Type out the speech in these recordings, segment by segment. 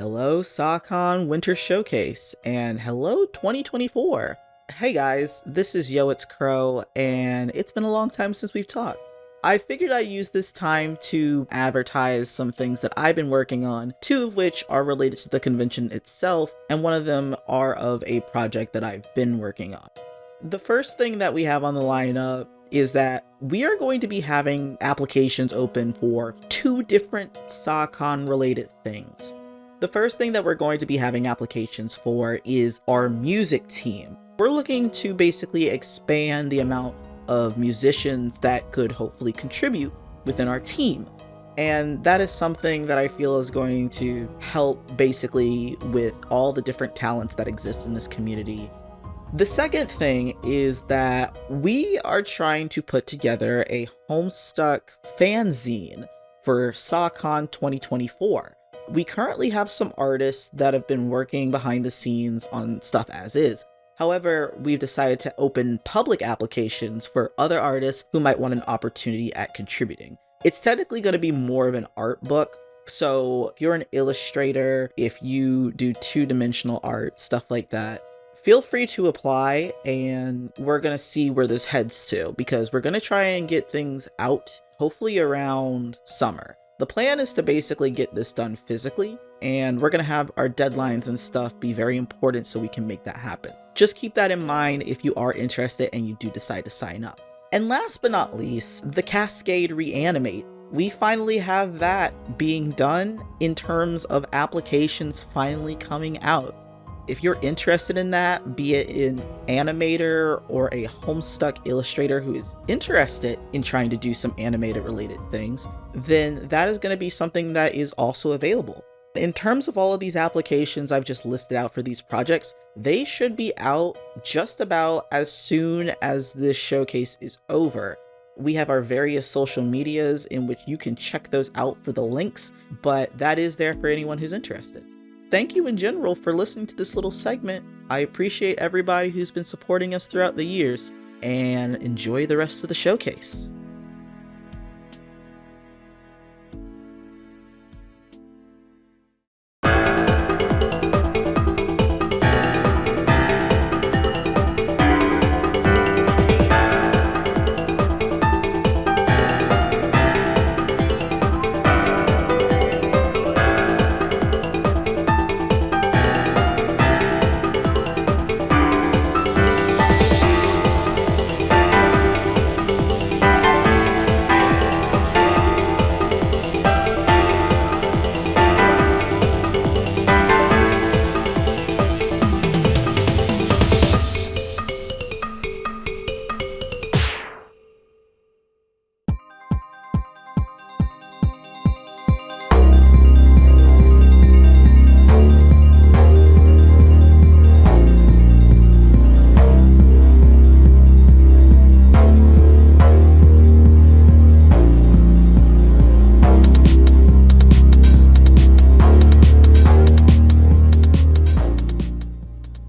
Hello SAHCon Winter Showcase, and hello 2024! Hey guys, this is It's Crow, and it's been a long time since we've talked. I figured I'd use this time to advertise some things that I've been working on, two of which are related to the convention itself, and one of them are of a project that I've been working on. The first thing that we have on the lineup is that we are going to be having applications open for two different SAHCon related things. The first thing that we're going to be having applications for is our music team. We're looking to basically expand the amount of musicians that could hopefully contribute within our team. And that is something that I feel is going to help basically with all the different talents that exist in this community. The second thing is that we are trying to put together a Homestuck fanzine for SAHCon 2024. We currently have some artists that have been working behind the scenes on stuff as is. However, we've decided to open public applications for other artists who might want an opportunity at contributing. It's technically going to be more of an art book, so if you're an illustrator, if you do two-dimensional art, stuff like that, feel free to apply, and we're going to see where this heads to, because we're going to try and get things out, hopefully around summer. The plan is to basically get this done physically, and we're going to have our deadlines and stuff be very important so we can make that happen. Just keep that in mind if you are interested and you do decide to sign up. And last but not least, the Cascade Reanimate. We finally have that being done in terms of applications finally coming out. If you're interested in that, be it an animator or a Homestuck illustrator who is interested in trying to do some animated related things, then that is going to be something that is also available. In terms of all of these applications I've just listed out for these projects, they should be out just about as soon as this showcase is over. We have our various social medias in which you can check those out for the links, but that is there for anyone who's interested. Thank you in general for listening to this little segment. I appreciate everybody who's been supporting us throughout the years, and enjoy the rest of the showcase.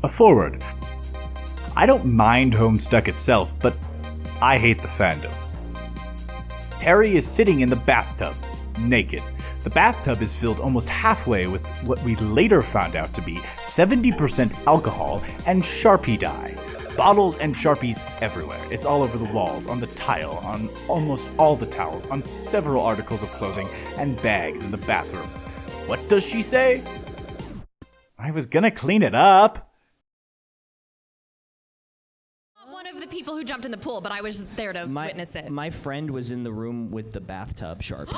Forward. I don't mind Homestuck itself, but I hate the fandom. Terry is sitting in the bathtub, naked. The bathtub is filled almost halfway with what we later found out to be 70% alcohol and Sharpie dye. Bottles and Sharpies everywhere. It's all over the walls, on the tile, on almost all the towels, on several articles of clothing, and bags in the bathroom. What does she say? I was gonna clean it up. One of the people who jumped in the pool, but I was there to witness it. My friend was in the room with the bathtub Sharpies.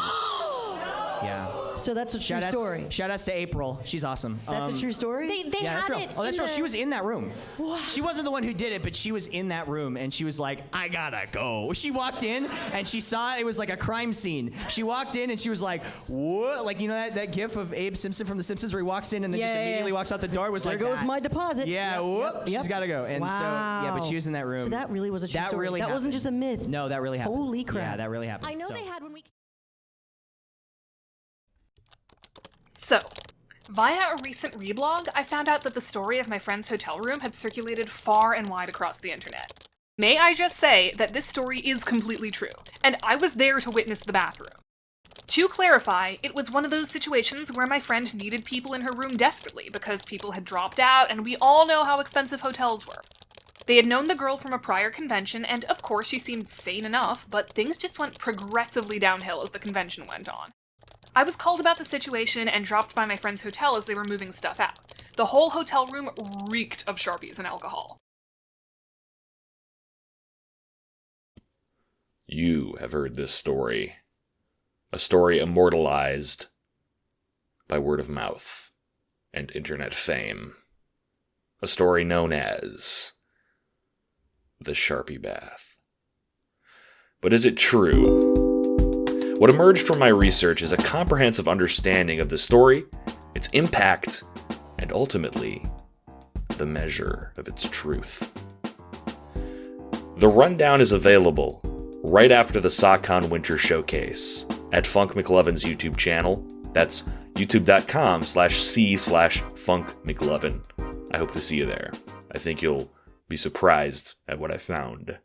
Yeah. So that's a true story. Shout outs to April. She's awesome. That's a true story? They Yeah, had that's real. it. Oh, that's in real. the- She was in that room. What? She wasn't the one who did it, but she was in that room, and she was like, I gotta go. She walked in, and she saw it was like a crime scene. She walked in, and she was like, what? Like, you know that gif of Abe Simpson from The Simpsons where he walks in and then just immediately walks out the door? It was There like goes that. my deposit. Yeah, whoop, she's gotta go. And so, yeah, but she was in that room. So that really was a true That story. really that wasn't happened. just a myth. No, that really happened. Holy crap. Yeah, that really happened. I know So- they had when we... So, via a recent reblog, I found out that the story of my friend's hotel room had circulated far and wide across the internet. May I just say that this story is completely true, and I was there to witness the bathroom. To clarify, it was one of those situations where my friend needed people in her room desperately because people had dropped out, and we all know how expensive hotels were. They had known the girl from a prior convention, and of course she seemed sane enough, but things just went progressively downhill as the convention went on. I was called about the situation and dropped by my friend's hotel as they were moving stuff out. The whole hotel room reeked of Sharpies and alcohol. You have heard this story. A story immortalized by word of mouth and internet fame. A story known as the Sharpie Bath. But is it true? What emerged from my research is a comprehensive understanding of the story, its impact, and ultimately, the measure of its truth. The rundown is available right after the SAHCon Winter Showcase at Funk McLovin's YouTube channel. That's youtube.com/c/funkmclovin. I hope to see you there. I think you'll be surprised at what I found.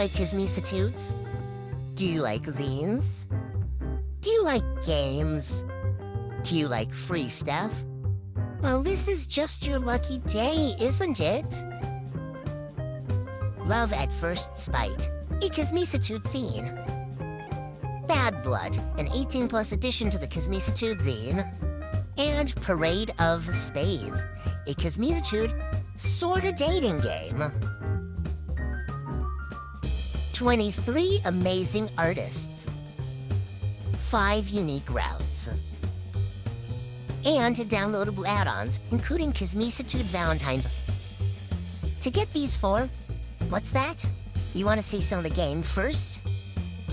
like Kismisitudes? Do you like zines? Do you like games? Do you like free stuff? Well, this is just your lucky day, isn't it? Love at First Spite, a Kismisitude zine. Bad Blood, an 18+ addition to the Kismisitude zine. And Parade of Spades, a Kismisitude sorta dating game. 23 amazing artists. 5 unique routes. And downloadable add-ons, including Kismisitude Valentine's. To get these 4, what's that? You want to see some of the game first?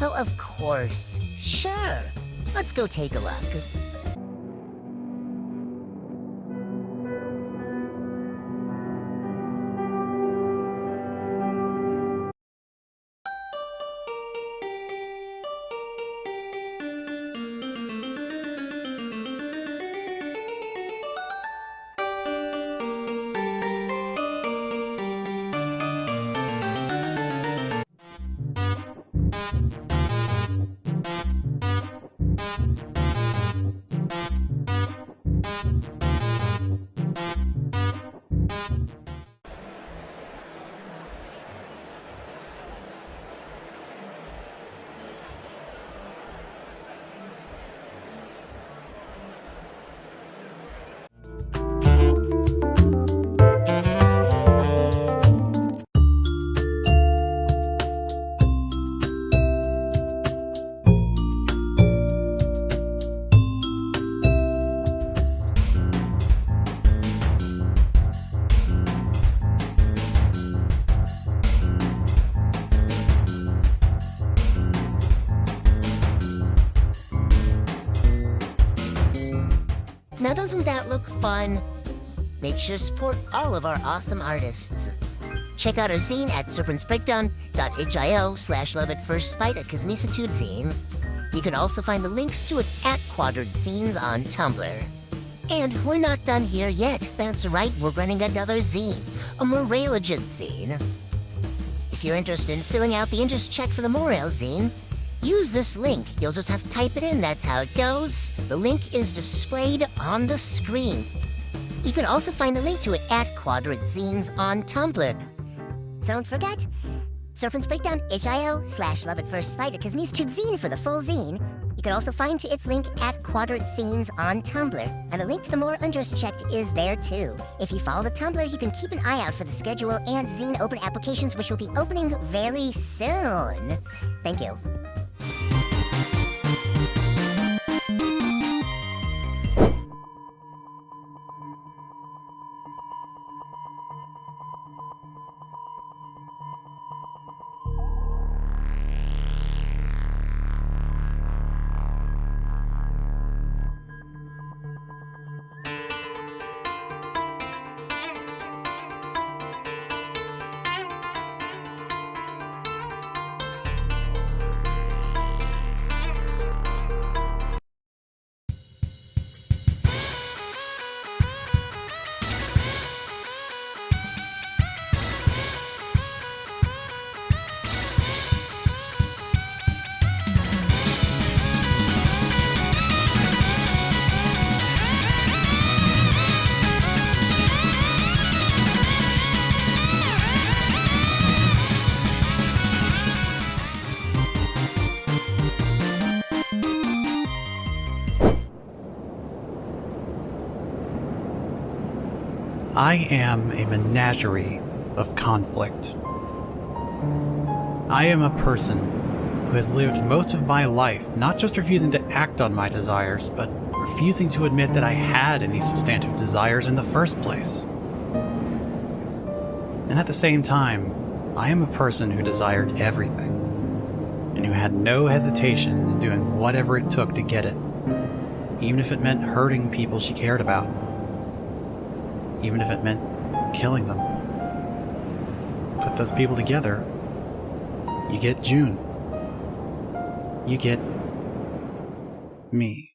Well, of course. Sure. Let's go take a look. Now doesn't that look fun? Make sure to support all of our awesome artists. Check out our zine at serpentsbreakdown.io/loveatfirstspite at Kismisitude Zine. You can also find the links to it at Quadrants Zines on Tumblr. And we're not done here yet. That's right, we're running another zine, a Morail zine. If you're interested in filling out the interest check for the Morail zine, use this link. You'll just have to type it in, that's how it goes. The link is displayed on the screen. You can also find the link to it at Quadrants Zines on Tumblr. Don't forget, serpentsbreakdown.io/loveatfirstspite at Kismisitude Zine for the full zine. You can also find its link at Quadrants Zines on Tumblr, and the link to the More Interest Checked is there too. If you follow the Tumblr, you can keep an eye out for the schedule and zine open applications, which will be opening very soon. Thank you. I am a menagerie of conflict. I am a person who has lived most of my life not just refusing to act on my desires, but refusing to admit that I had any substantive desires in the first place. And at the same time, I am a person who desired everything, and who had no hesitation in doing whatever it took to get it, even if it meant hurting people she cared about. Even if it meant killing them. Put those people together, you get June. You get me.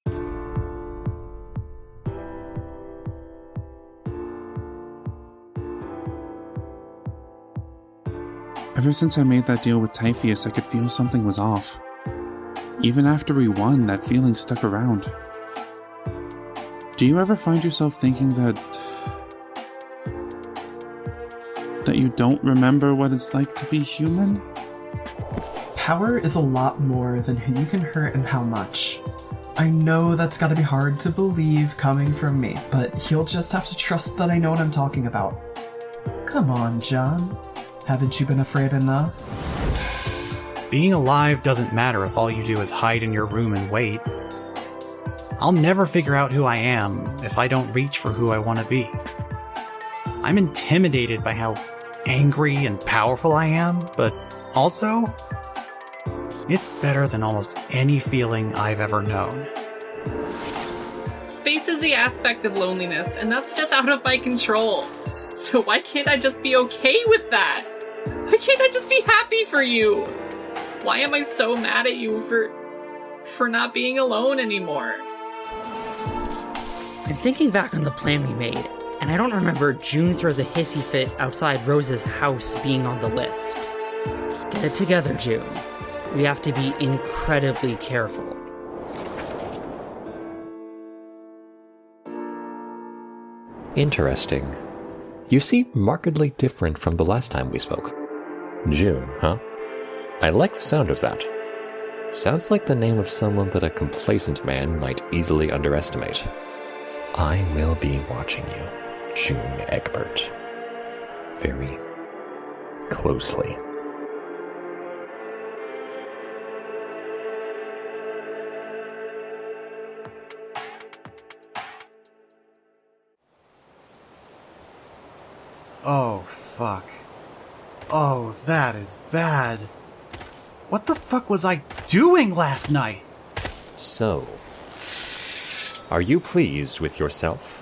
Ever since I made that deal with Typheus, I could feel something was off. Even after we won, that feeling stuck around. Do you ever find yourself thinking that you don't remember what it's like to be human? Power is a lot more than who you can hurt and how much. I know that's gotta be hard to believe coming from me, but you'll just have to trust that I know what I'm talking about. Come on, John. Haven't you been afraid enough? Being alive doesn't matter if all you do is hide in your room and wait. I'll never figure out who I am if I don't reach for who I want to be. I'm intimidated by how angry and powerful I am, but also, it's better than almost any feeling I've ever known. Space is the aspect of loneliness, and that's just out of my control. So why can't I just be okay with that? Why can't I just be happy for you? Why am I so mad at you for not being alone anymore? I'm thinking back on the plan we made, and I don't remember June throws a hissy fit outside Rose's house being on the list. Get it together, June. We have to be incredibly careful. Interesting. You seem markedly different from the last time we spoke. June, huh? I like the sound of that. Sounds like the name of someone that a complacent man might easily underestimate. I will be watching you, June Egbert, very closely. Oh, fuck. Oh, that is bad. What the fuck was I doing last night? So, are you pleased with yourself?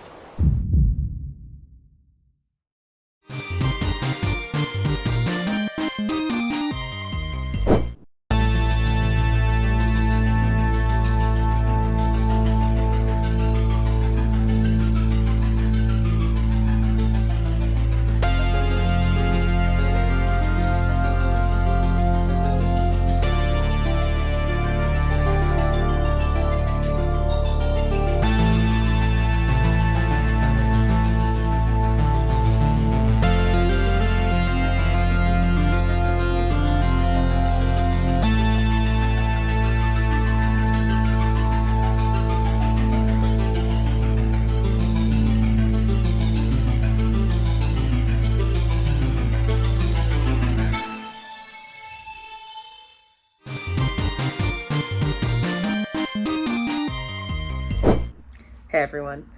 Hey everyone,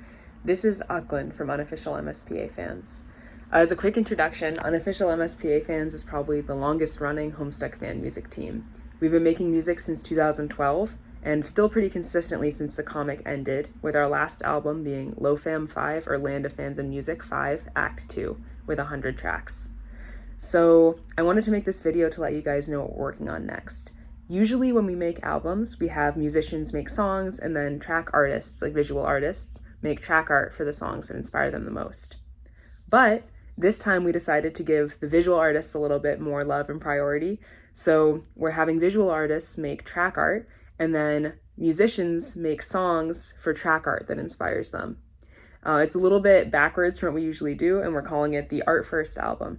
this is Auckland from Unofficial MSPA Fans. As a quick introduction, Unofficial MSPA Fans is probably the longest running Homestuck fan music team. We've been making music since 2012, and still pretty consistently since the comic ended, with our last album being LoFam 5 or Land of Fans and Music 5, Act 2, with 100 tracks. So I wanted to make this video to let you guys know what we're working on next. Usually when we make albums, we have musicians make songs and then track artists, like visual artists, make track art for the songs that inspire them the most. But this time we decided to give the visual artists a little bit more love and priority. So we're having visual artists make track art and then musicians make songs for track art that inspires them. It's a little bit backwards from what we usually do, and we're calling it the Art First album.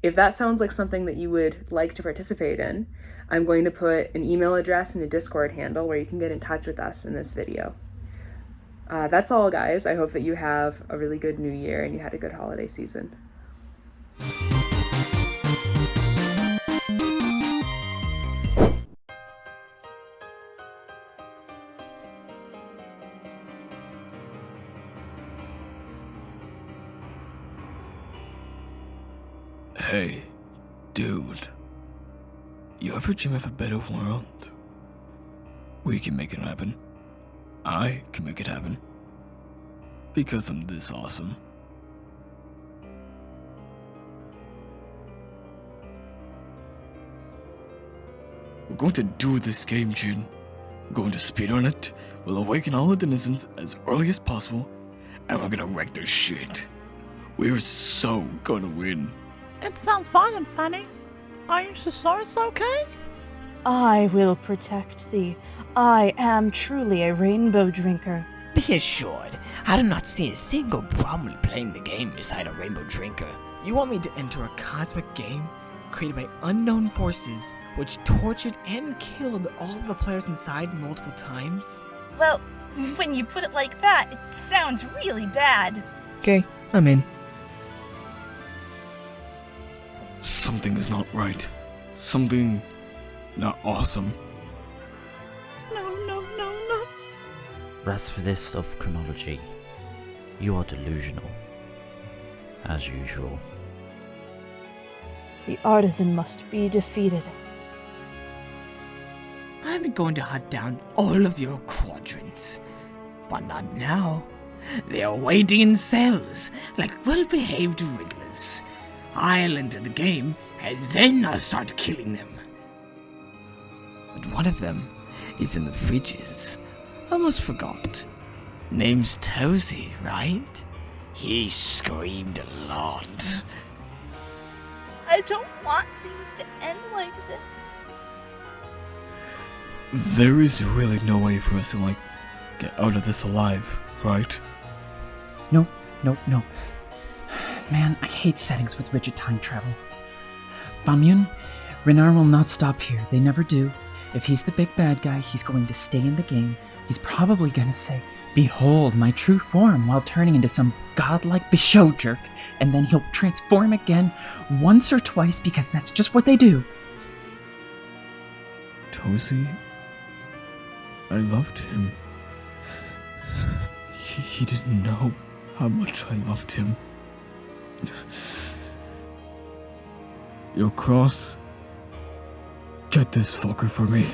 If that sounds like something that you would like to participate in, I'm going to put an email address and a Discord handle where you can get in touch with us in this video. That's all, guys. I hope that you have a really good new year and you had a good holiday season. Hey, dude. You ever dream of a better world? We can make it happen. I can make it happen. Because I'm this awesome. We're going to do this game, Jin. We're going to speedrun it, we'll awaken all the denizens as early as possible, and we're gonna wreck their shit. We're so gonna win. It sounds fun and funny. Are you sure it's okay? I will protect thee. I am truly a rainbow drinker. Be assured, I do not see a single problem with playing the game beside a rainbow drinker. You want me to enter a cosmic game created by unknown forces which tortured and killed all of the players inside multiple times? Well, when you put it like that, it sounds really bad. Okay, I'm in. Something is not right. Something not awesome. No. As for this of chronology, you are delusional. As usual. The artisan must be defeated. I'm going to hunt down all of your quadrants. But not now. They are waiting in cells, like well-behaved wrigglers. I'll enter the game, and then I'll start killing them. But one of them is in the fridges. Almost forgot. Name's Tozy, right? He screamed a lot. I don't want things to end like this. There is really no way for us to, get out of this alive, right? No. Man, I hate settings with rigid time travel. Bamyun, Renar will not stop here. They never do. If he's the big bad guy, he's going to stay in the game. He's probably going to say, "Behold my true form," while turning into some godlike Bishow jerk, and then he'll transform again once or twice because that's just what they do. Tozy, I loved him. He didn't know how much I loved him. Your cross. Get this fucker for me.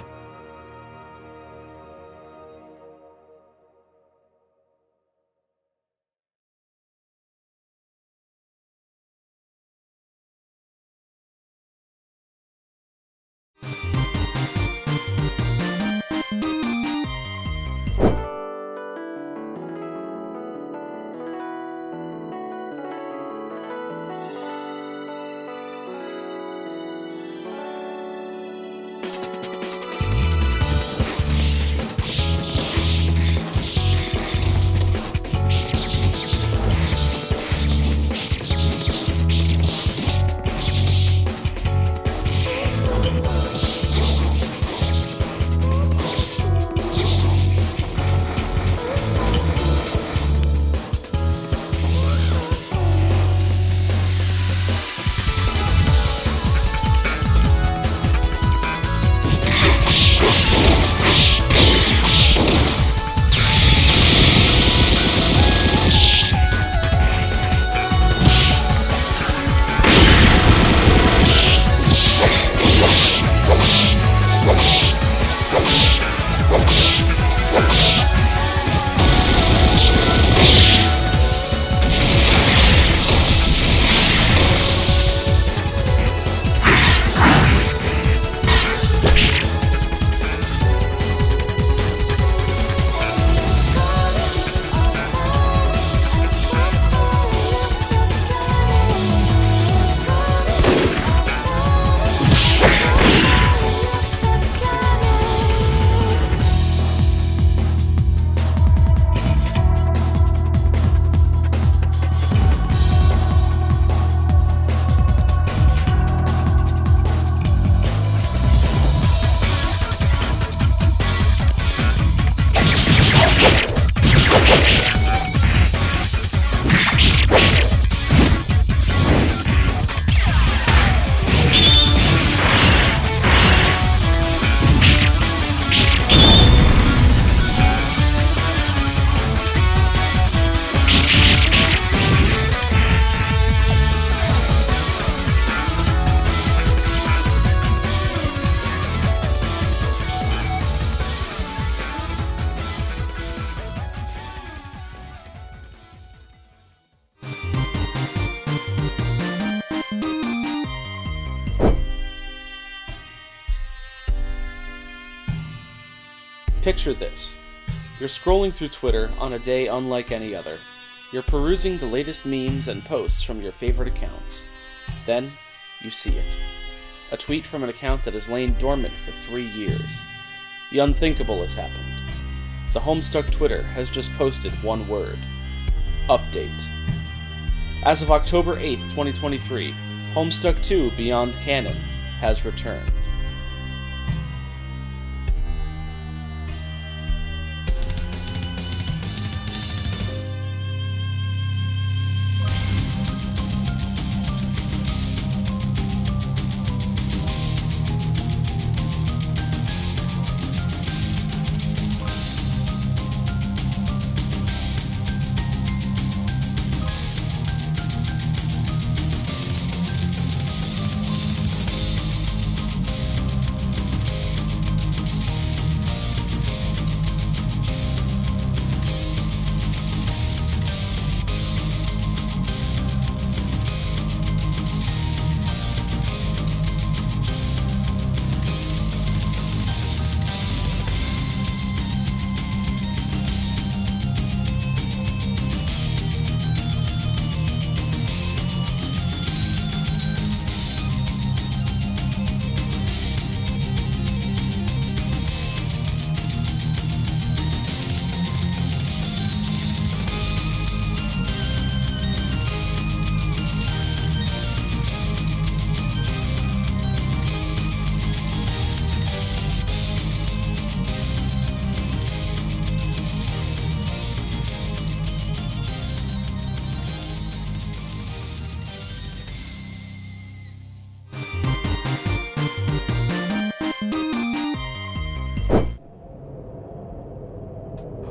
Picture this. You're scrolling through Twitter on a day unlike any other. You're perusing the latest memes and posts from your favorite accounts. Then, you see it. a tweet from an account that has lain dormant for 3 years. The unthinkable has happened. The Homestuck Twitter has just posted one word. Update. As of October 8th, 2023, Homestuck 2 Beyond Canon has returned.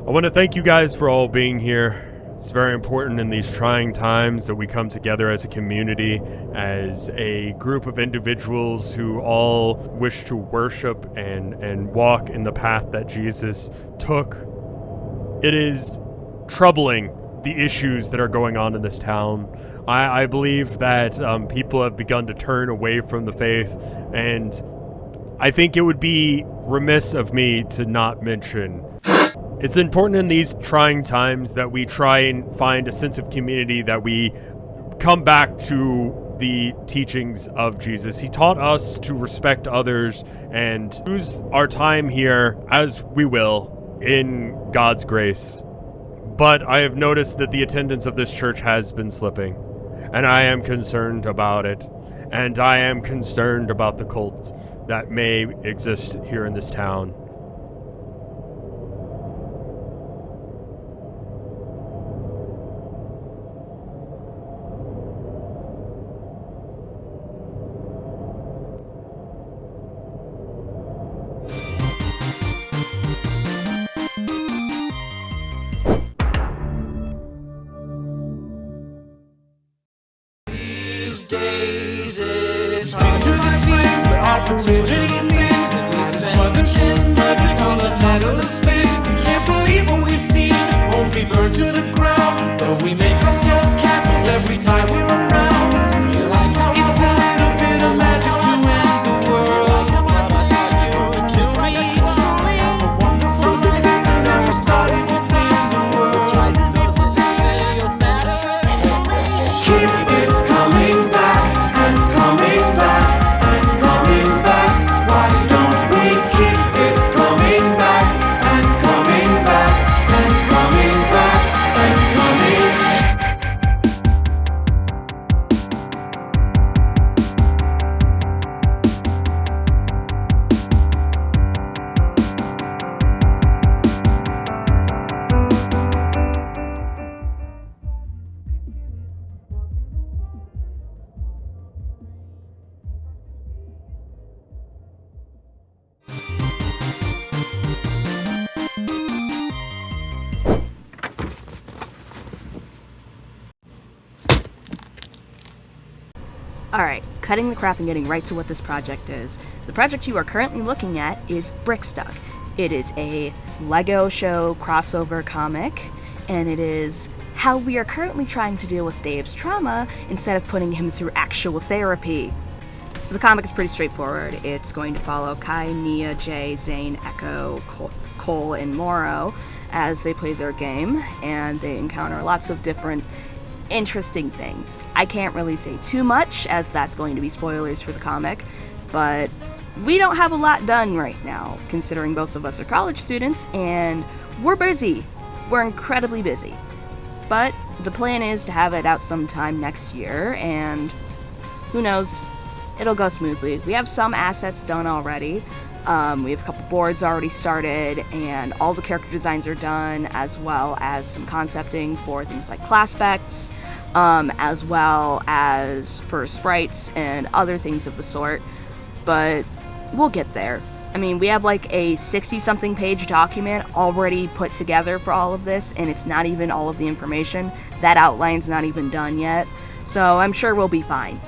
I want to thank you guys for all being here. It's very important in these trying times that we come together as a community, as a group of individuals who all wish to worship and walk in the path that Jesus took. It is troubling, the issues that are going on in this town. I believe that people have begun to turn away from the faith, and I think it would be remiss of me to not mention it's important in these trying times that we try and find a sense of community, that we come back to the teachings of Jesus. He taught us to respect others and use our time here as we will in God's grace. But I have noticed that the attendance of this church has been slipping, and I am concerned about it. And I am concerned about the cult that may exist here in this town. Days it's hard to find place, but opportunities bend. We spend the chance stepping on the top of the fence. Can't believe what we see, won't be burned to the ground. Though we make ourselves castles every time we're around. Do you like how it's a little bit of magic to end the world? What I think is moving to me, truly a wonderful life. And never started within the world. Choices doesn't mean you're satisfied. Keep it coming back. Alright, cutting the crap and getting right to what this project is. The project you are currently looking at is Brickstuck. It is a Lego show crossover comic, and it is how we are currently trying to deal with Dave's trauma instead of putting him through actual therapy. The comic is pretty straightforward. It's going to follow Kai, Nia, Jay, Zane, Echo, Cole, and Moro as they play their game, and they encounter lots of different interesting things. I can't really say too much, as that's going to be spoilers for the comic, but we don't have a lot done right now, considering both of us are college students, and we're busy. We're incredibly busy. But the plan is to have it out sometime next year, and who knows, it'll go smoothly. We have some assets done already. We have a couple boards already started, and all the character designs are done, as well as some concepting for things like class specs, as well as for sprites and other things of the sort. But we'll get there. I mean, we have like a 60-something page document already put together for all of this, and it's not even all of the information. That outline's not even done yet, so I'm sure we'll be fine.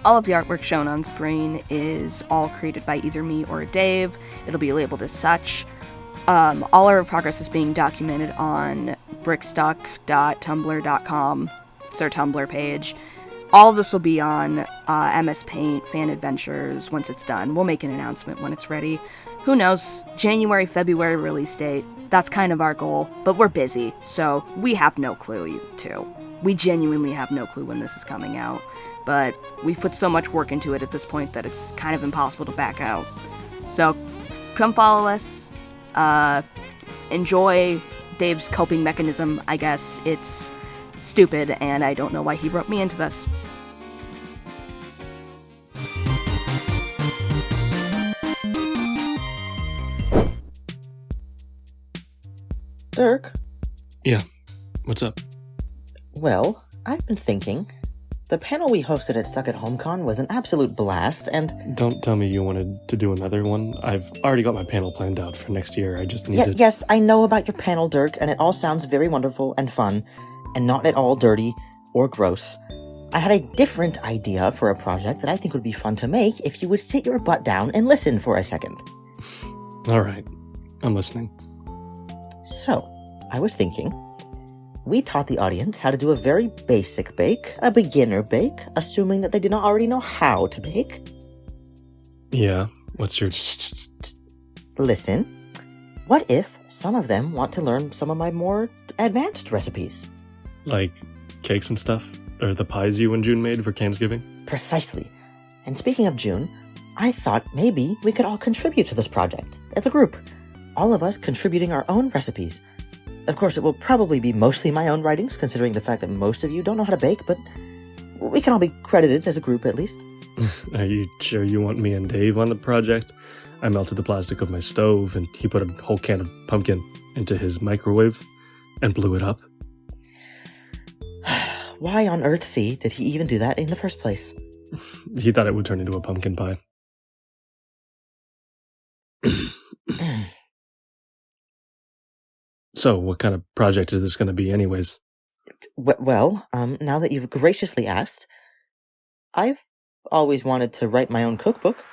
All of the artwork shown on screen is all created by either me or Dave. It'll be labeled as such. All our progress is being documented on brickstuck.tumblr.com. It's our Tumblr page. All of this will be on MS Paint, Fan Adventures, once it's done. We'll make an announcement when it's ready. Who knows? January, February release date. That's kind of our goal, but we're busy, so we have no clue, too. We genuinely have no clue when this is coming out. But we've put so much work into it at this point that it's kind of impossible to back out. So, come follow us. Enjoy Dave's coping mechanism, I guess. It's stupid, and I don't know why he wrote me into this. Dirk? Yeah, what's up? Well, I've been thinking. The panel we hosted at Stuck at HomeCon was an absolute blast, and... Don't tell me you wanted to do another one. I've already got my panel planned out for next year. I just need to... Yes, I know about your panel, Dirk, and it all sounds very wonderful and fun, and not at all dirty or gross. I had a different idea for a project that I think would be fun to make if you would sit your butt down and listen for a second. Alright, I'm listening. So, I was thinking... We taught the audience how to do a very basic bake, a beginner bake, assuming that they did not already know how to bake. Yeah, what's your... Listen, what if some of them want to learn some of my more advanced recipes? Like cakes and stuff? Or the pies you and June made for Thanksgiving? Precisely. And speaking of June, I thought maybe we could all contribute to this project, as a group. All of us contributing our own recipes. Of course, it will probably be mostly my own writings, considering the fact that most of you don't know how to bake, but we can all be credited as a group, at least. Are you sure you want me and Dave on the project? I melted the plastic of my stove, and he put a whole can of pumpkin into his microwave and blew it up. Why on earth, C, did he even do that in the first place? He thought it would turn into a pumpkin pie. So, what kind of project is this going to be anyways? Well, now that you've graciously asked, I've always wanted to write my own cookbook.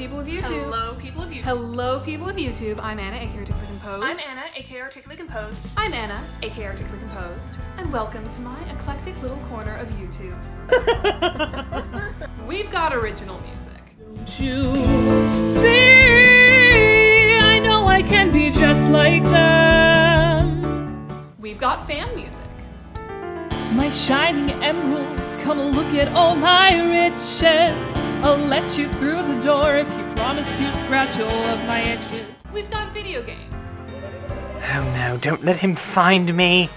people of YouTube. Hello, people of YouTube. Hello, people of YouTube. I'm Anna, aka Articulately Composed. I'm Anna, aka Articulately Composed. I'm Anna, aka Articulately Composed. And welcome to my eclectic little corner of YouTube. We've got original music. Don't you see? I know I can be just like them. We've got fan music. My shining emeralds, come look at all my riches. I'll let you through the door if you promise to scratch all of my itches. We've got video games. Oh no, don't let him find me.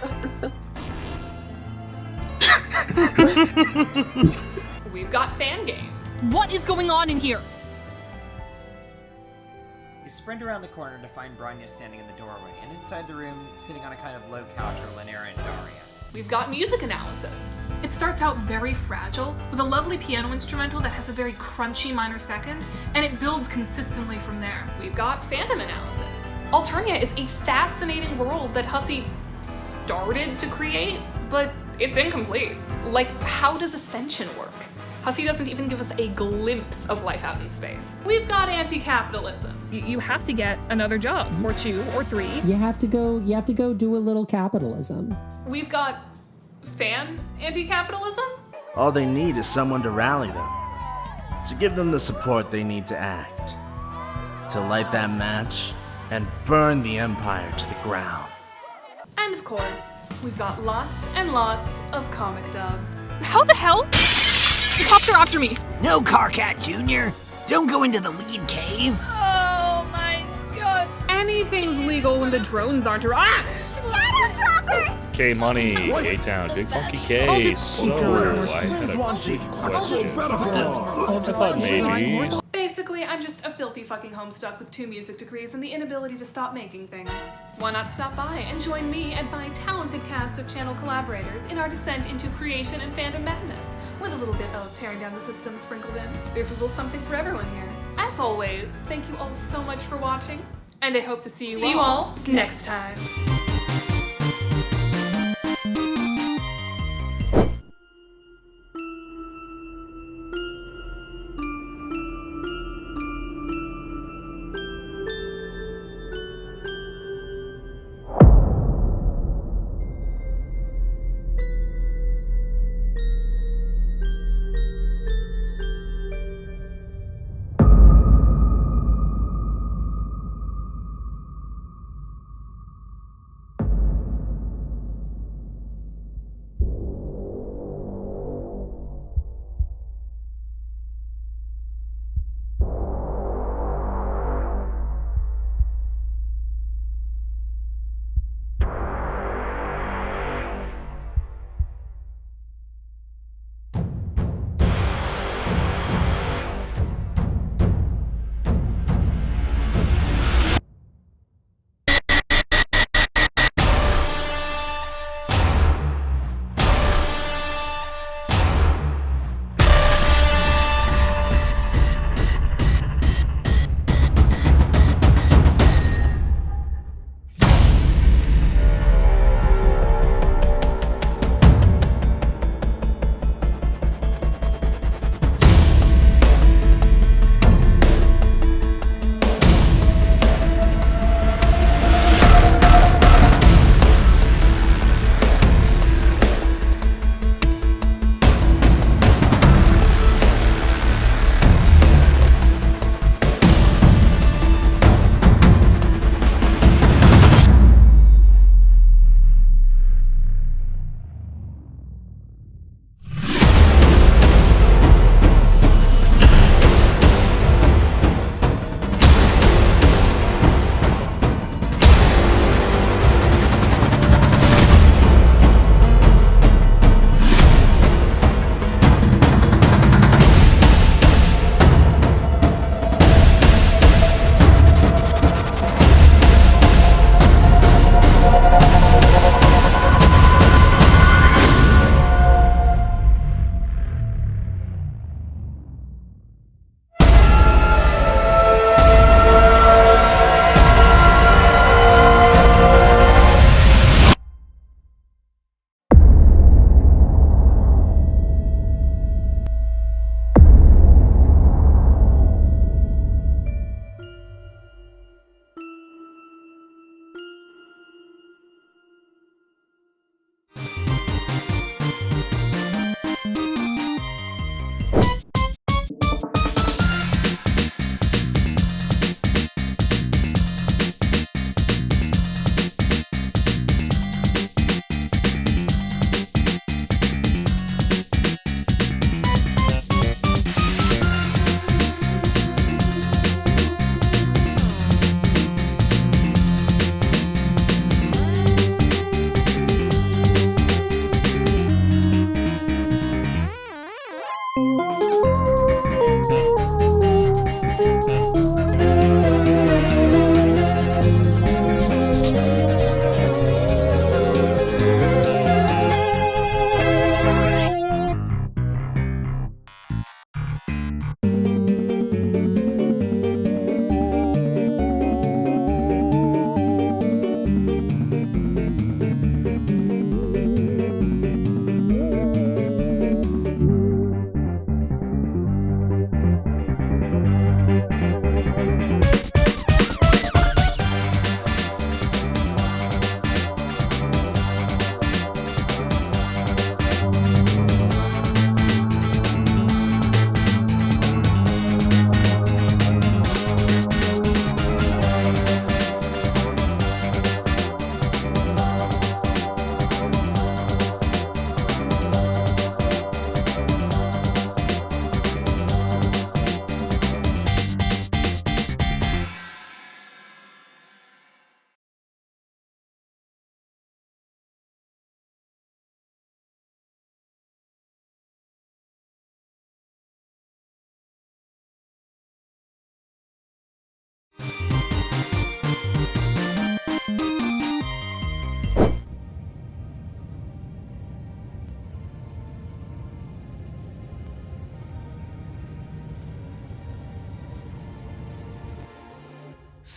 We've got fan games. What is going on in here? You sprint around the corner to find Branya standing in the doorway, and inside the room, sitting on a kind of low couch, are Lynera and Daria. We've got music analysis. It starts out very fragile, with a lovely piano instrumental that has a very crunchy minor second, and it builds consistently from there. We've got fandom analysis. Alternia is a fascinating world that Hussey started to create, but it's incomplete. Like, how does Ascension work? Hussey doesn't even give us a glimpse of life out in space. We've got anti-capitalism. You have to get another job, or 2, or 3. You have to go do a little capitalism. We've got fan anti-capitalism? All they need is someone to rally them, to give them the support they need to act, to light that match and burn the Empire to the ground. And of course, we've got lots and lots of comic dubs. How the hell? The cops are after me! No, Carcat Jr. Don't go into the weed cave. Oh my god. Anything's legal when the drones aren't around. K Money, K Town, Big Funky K. I'll just So, I had a quick question. I thought maybe. Basically, I'm just a filthy fucking Homestuck with 2 music degrees and the inability to stop making things. Why not stop by and join me and my talented cast of channel collaborators in our descent into creation and fandom madness, with a little bit of tearing down the system sprinkled in. There's a little something for everyone here. As always, thank you all so much for watching, and I hope to see you all next time.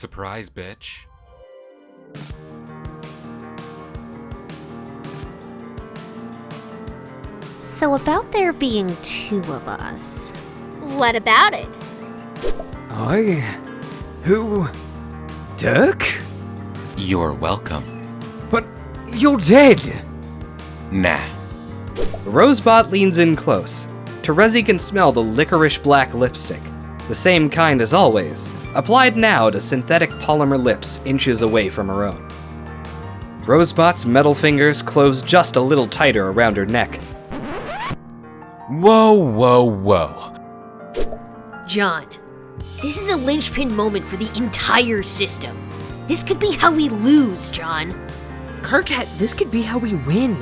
Surprise, bitch. So about there being two of us, what about it? Who? Dirk? You're welcome. But you're dead! Nah. Rosebot leans in close. Terezi can smell the licorice black lipstick, the same kind as always, applied now to synthetic polymer lips inches away from her own. Rosebot's metal fingers close just a little tighter around her neck. Whoa, whoa, whoa. John, this is a linchpin moment for the entire system. This could be how we lose, John. Kirkhead, this could be how we win.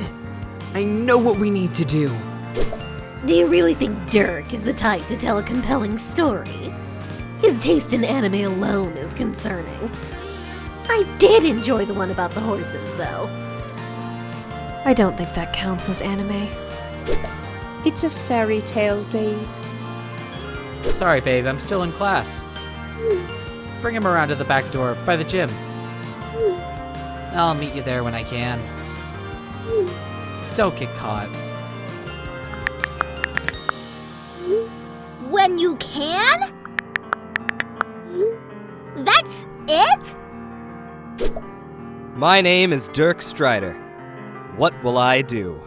I know what we need to do. Do you really think Dirk is the type to tell a compelling story? His taste in anime alone is concerning. I did enjoy the one about the horses, though. I don't think that counts as anime. It's a fairy tale, Dave. Sorry, babe, I'm still in class. Bring him around to the back door, by the gym. I'll meet you there when I can. Don't get caught. When you can? That's it? My name is Dirk Strider. What will I do?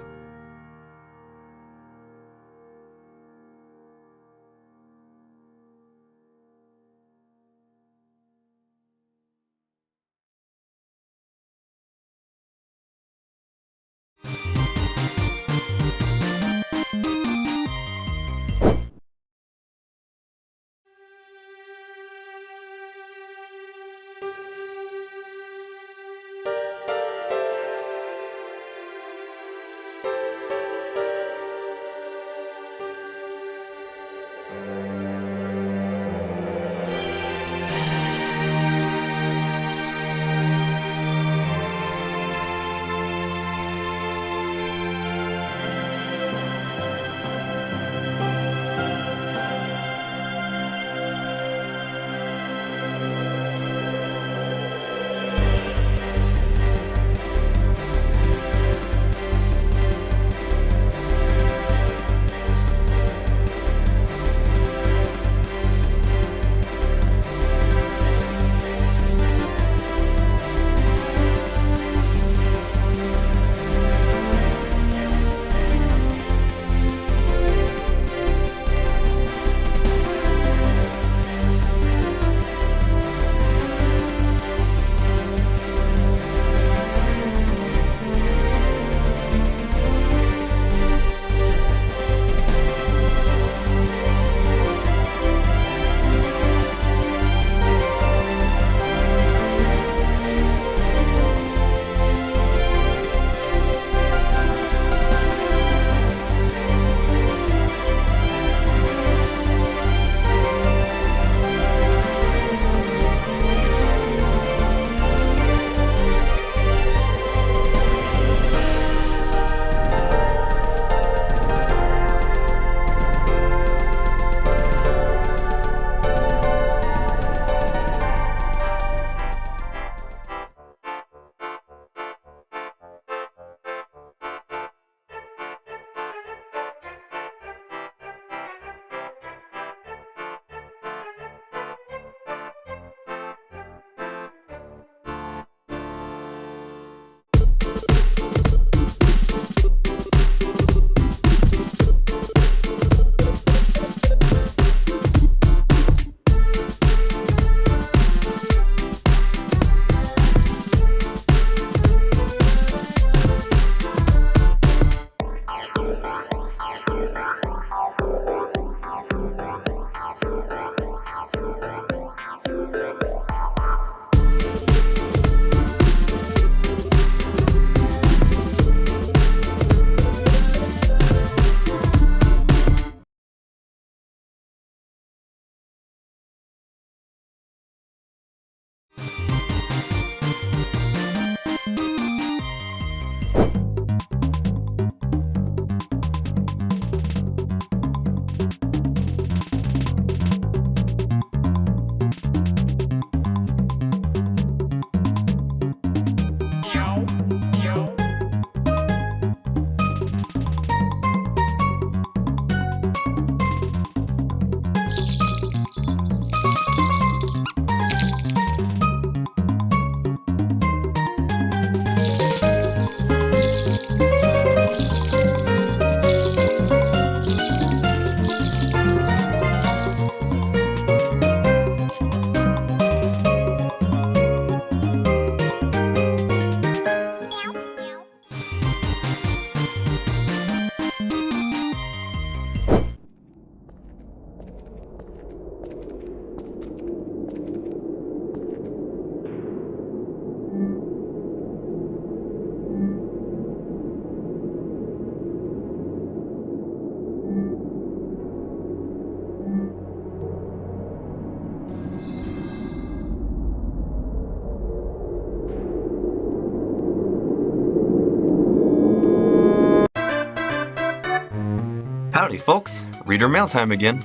Howdy, folks. Reader mail time again.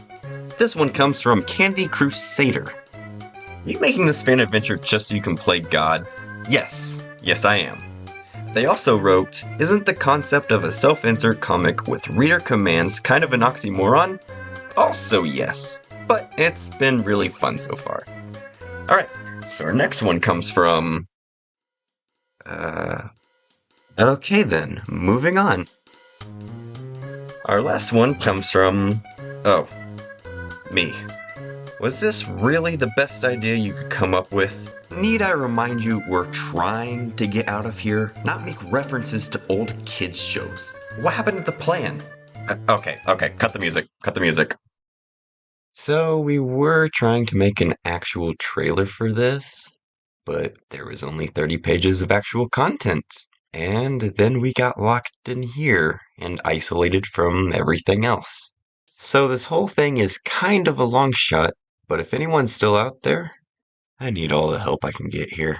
This one comes from Candy Crusader. You making this fan adventure just so you can play God? Yes. Yes, I am. They also wrote, isn't the concept of a self-insert comic with reader commands kind of an oxymoron? Also yes. But it's been really fun so far. Alright, so our next one comes from... Okay then, moving on. Our last one comes from... Oh. Me. Was this really the best idea you could come up with? Need I remind you we're trying to get out of here, not make references to old kids shows? What happened to the plan? Okay, cut the music. So we were trying to make an actual trailer for this, but there was only 30 pages of actual content. And then we got locked in here and isolated from everything else. So this whole thing is kind of a long shot, but if anyone's still out there, I need all the help I can get here.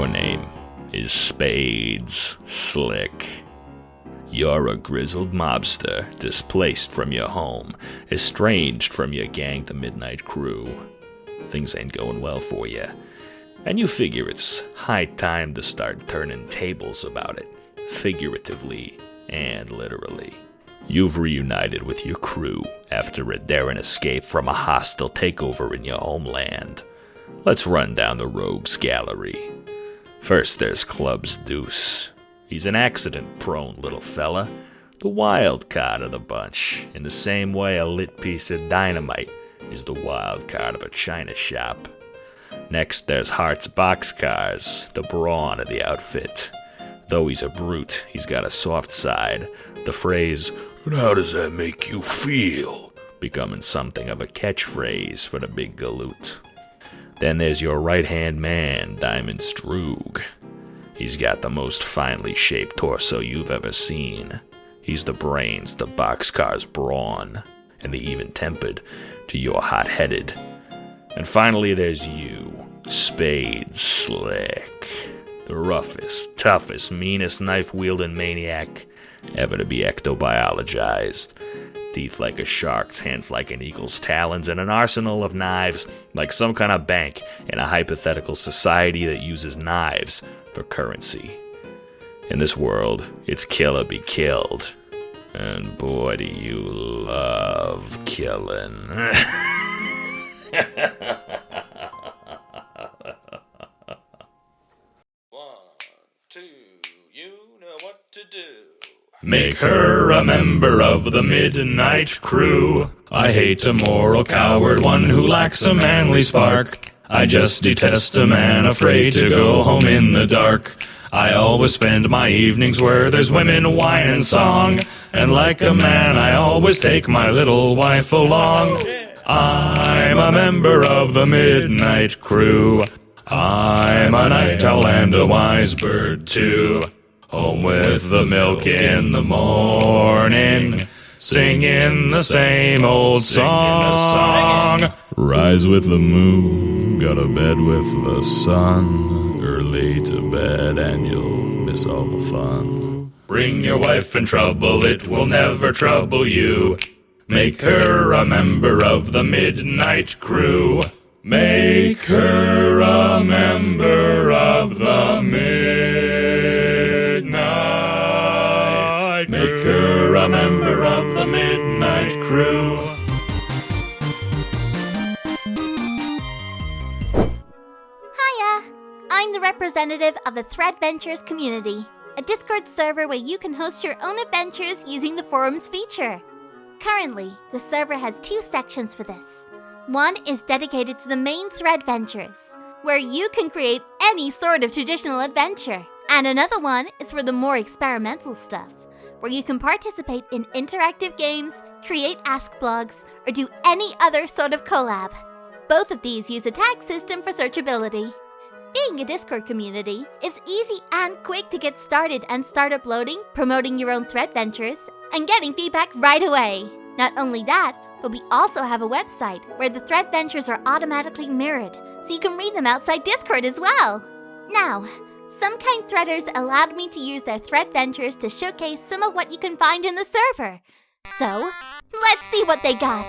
Your name is Spades Slick. You're a grizzled mobster, displaced from your home, estranged from your gang, the Midnight Crew. Things ain't going well for you, and you figure it's high time to start turning tables about it, figuratively and literally. You've reunited with your crew after a daring escape from a hostile takeover in your homeland. Let's run down the rogues gallery. First there's Club's Deuce. He's an accident-prone little fella, the wild card of the bunch, in the same way a lit piece of dynamite is the wild card of a china shop. Next, there's Heart's Boxcars, the brawn of the outfit. Though he's a brute, he's got a soft side. The phrase, "And how does that make you feel?" becoming something of a catchphrase for the big galoot. Then there's your right-hand man, Diamond Stroog. He's got the most finely shaped torso you've ever seen. He's the brains to Boxcar's brawn, and the even-tempered to your hot-headed. And finally there's you, Spades Slick. The roughest, toughest, meanest knife-wielding maniac ever to be ectobiologized. Teeth like a shark's, hands like an eagle's talons, and an arsenal of knives like some kind of bank in a hypothetical society that uses knives for currency. In this world, it's kill or be killed. And boy, do you love killing. Make her a member of the Midnight Crew. I hate a moral coward, one who lacks a manly spark. I just detest a man afraid to go home in the dark. I always spend my evenings where there's women, wine, and song. And like a man, I always take my little wife along. I'm a member of the Midnight Crew. I'm a night owl and a wise bird too. Home with the milk in the morning, singing the same old song. Rise with the moon, go to bed with the sun. Early to bed and you'll miss all the fun. Bring your wife in trouble, it will never trouble you. Make her a member of the Midnight Crew. Make her a member of the Midnight. Make her a member of the Midnight Crew. Hiya! I'm the representative of the Thread Ventures community, a Discord server where you can host your own adventures using the forums feature. Currently, the server has 2 sections for this. One is dedicated to the main Thread Ventures, where you can create any sort of traditional adventure. And another one is for the more experimental stuff, where you can participate in interactive games, create Ask blogs, or do any other sort of collab. Both of these use a tag system for searchability. Being a Discord community is easy and quick to get started and start uploading, promoting your own Thread Ventures, and getting feedback right away. Not only that, but we also have a website where the Thread Ventures are automatically mirrored, so you can read them outside Discord as well. Now, some kind threaders allowed me to use their Thread Ventures to showcase some of what you can find in the server. So, let's see what they got.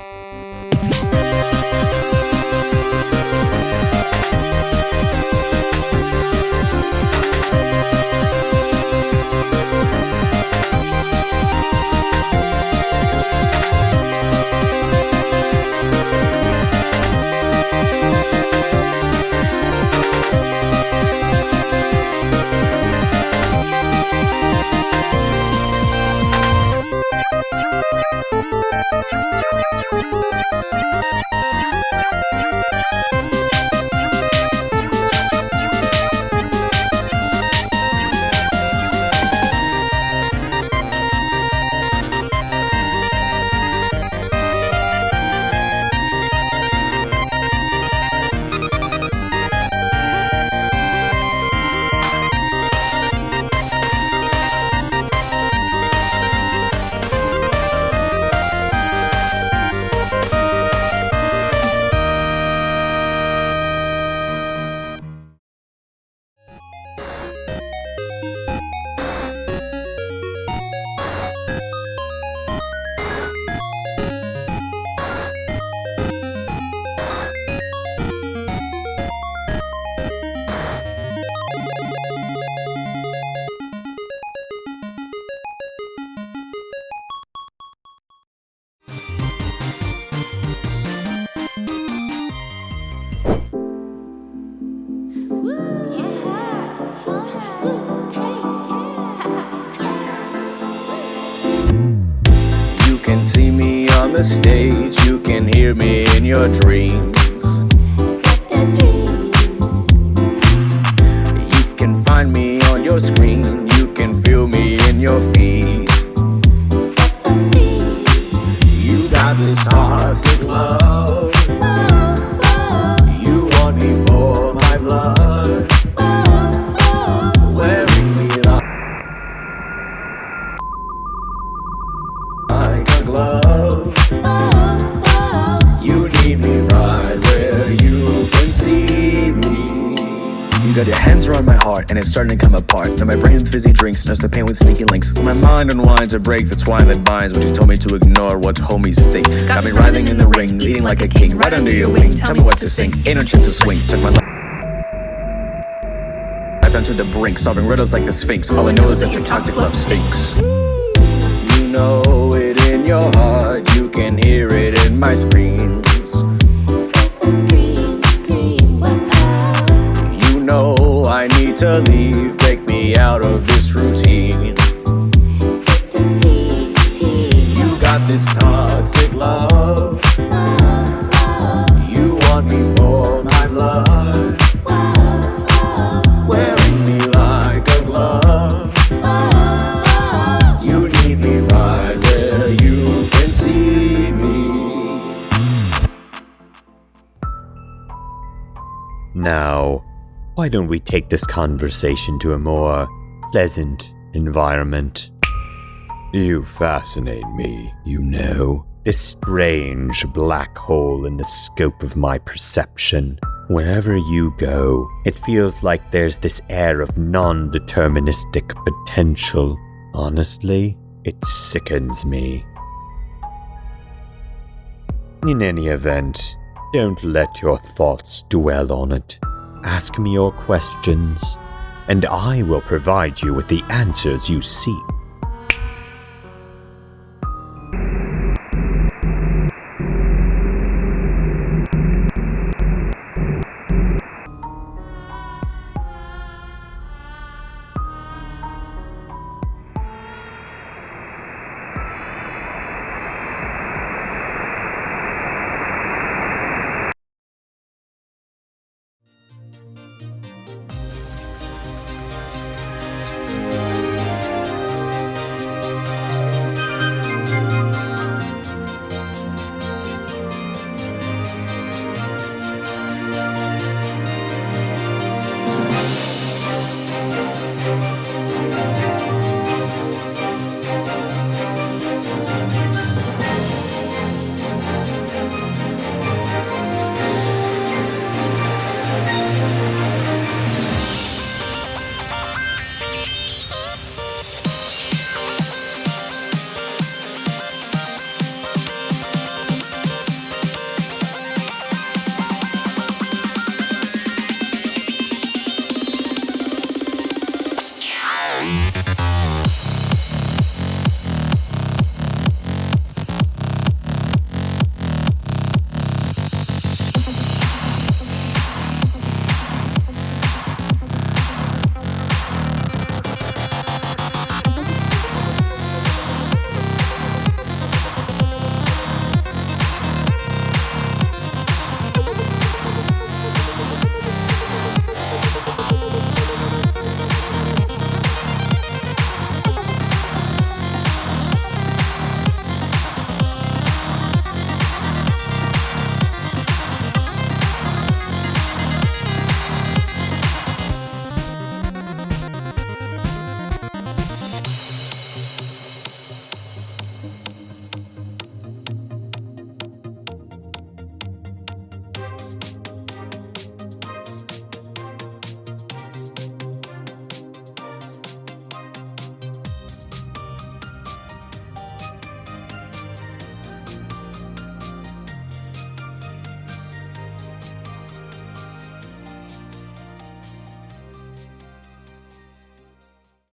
the stage, you can hear me in your dreams. You can find me on your screen, you can feel me in your feed. You got this toxic love. You want me for my blood. Wearing me like a glove. You need me right where you can see me. You got your hands around my heart and it's starting to come apart. Now my brain with fizzy drinks knows the pain with sneaky links. My mind unwinds a break the twine that binds, but you told me to ignore what homies think. Got me writhing in the ring, leading like a king, right under your wing. Tell me what to sing, ain't no chance to swing. Took my life down to the brink, solving riddles like the Sphinx. All I know is that your toxic love stinks. You know it in your heart, you can hear it in my screams. You know I need to leave, break me out of this routine. You got this toxic love. You want me for my blood. Wearing me like a glove. You need me right where you can see me. Now, why don't we take this conversation to a more pleasant environment? You fascinate me, you know. This strange black hole in the scope of my perception. Wherever you go, it feels like there's this air of non-deterministic potential. Honestly, it sickens me. In any event, don't let your thoughts dwell on it. Ask me your questions, and I will provide you with the answers you seek.